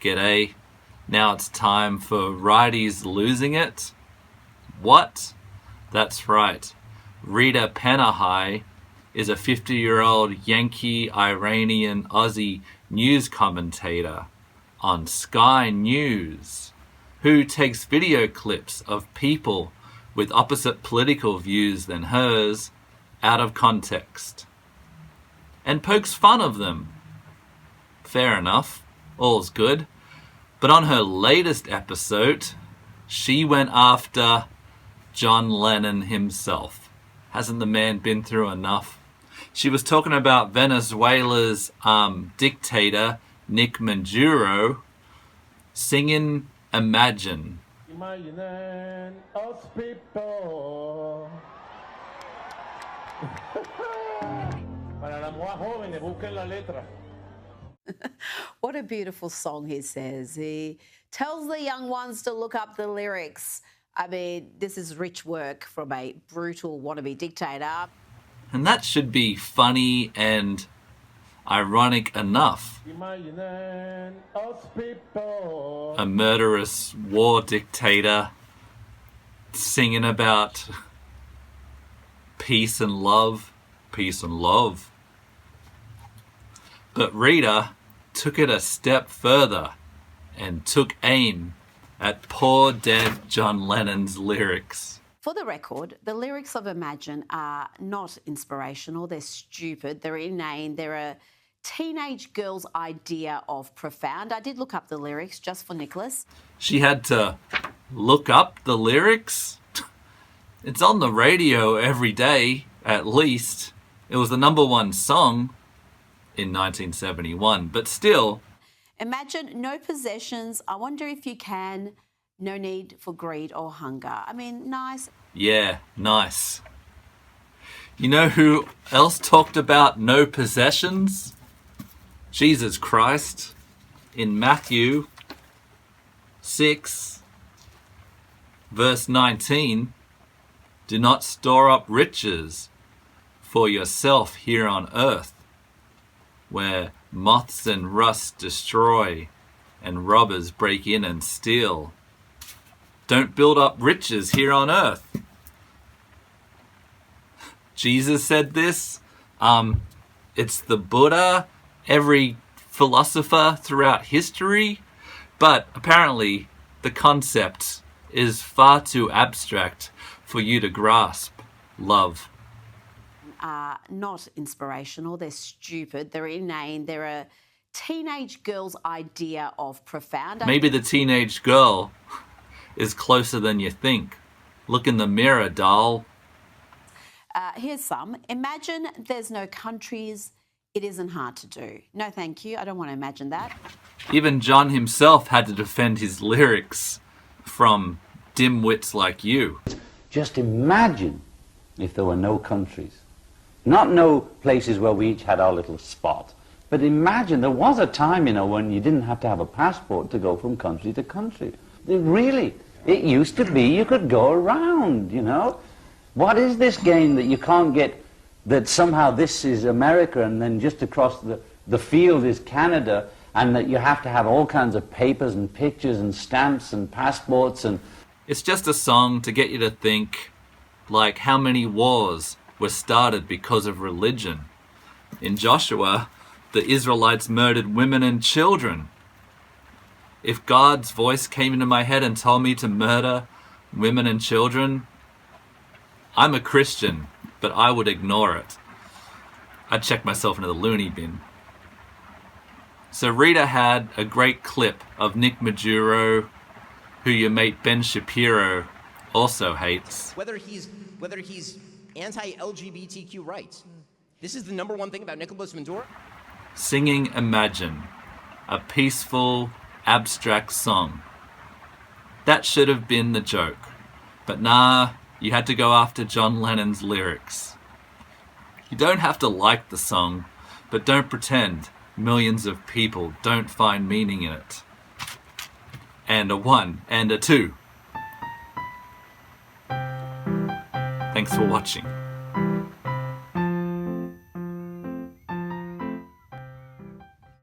G'day. Now it's time for Righties Losing It. What? That's right. Rita Panahi is a 50-year-old Yankee, Iranian, Aussie news commentator on Sky News who takes video clips of people with opposite political views than hers out of context and pokes fun of them. Fair enough, all's good. But on her latest episode, she went after John Lennon himself. Hasn't the man been through enough? She was talking about Venezuela's dictator, Nicolás Maduro, singing Imagine. Imaginen us people. Para las más jóvenes, busquen la letra. What a beautiful song, he says. He tells the young ones to look up the lyrics. I mean, this is rich work from a brutal wannabe dictator. And that should be funny and ironic enough. Imaginen us people. A murderous war dictator singing about peace and love. Peace and love. But Rita took it a step further and took aim at poor dead John Lennon's lyrics. For the record, the lyrics of Imagine are not inspirational. They're stupid. They're inane. They're a teenage girl's idea of profound. I did look up the lyrics just for Nicholas. She had to look up the lyrics? It's on the radio every day, at least. It was the #1 song in 1971, but still. Imagine no possessions. I wonder if you can. No need for greed or hunger. I mean, nice. Yeah, nice. You know who else talked about no possessions? Jesus Christ. In Matthew 6, verse 19, do not store up riches for yourself here on earth, where moths and rust destroy and robbers break in and steal. Don't build up riches here on earth. Jesus said this. It's the Buddha, every philosopher throughout history. But apparently the concept is far too abstract for you to grasp. Love. Not inspirational. They're stupid. They're inane. They're a teenage girl's idea of profound. Maybe the teenage girl is closer than you think. Look in the mirror, doll. Here's some. Imagine there's no countries. It isn't hard to do. No, thank you. I don't want to imagine that. Even John himself had to defend his lyrics from dimwits like you. Just imagine if there were no countries. Not no places where we each had our little spot. But imagine, there was a time, when you didn't have to have a passport to go from country to country. It used to be you could go around, What is this game that you can't get, that somehow this is America and then just across the field is Canada, and that you have to have all kinds of papers and pictures and stamps and passports and... It's just a song to get you to think, like, how many wars were started because of religion. In Joshua, the Israelites murdered women and children. If God's voice came into my head and told me to murder women and children, I'm a Christian, but I would ignore it. I'd check myself into the loony bin. So Rita had a great clip of Nick Maduro, who your mate Ben Shapiro also hates. Whether he's anti-LGBTQ rights. This is the #1 thing about Nicolás Maduro. Singing Imagine, a peaceful, abstract song. That should have been the joke. But nah, you had to go after John Lennon's lyrics. You don't have to like the song, but don't pretend millions of people don't find meaning in it. And a 1 and a 2. Thanks for watching.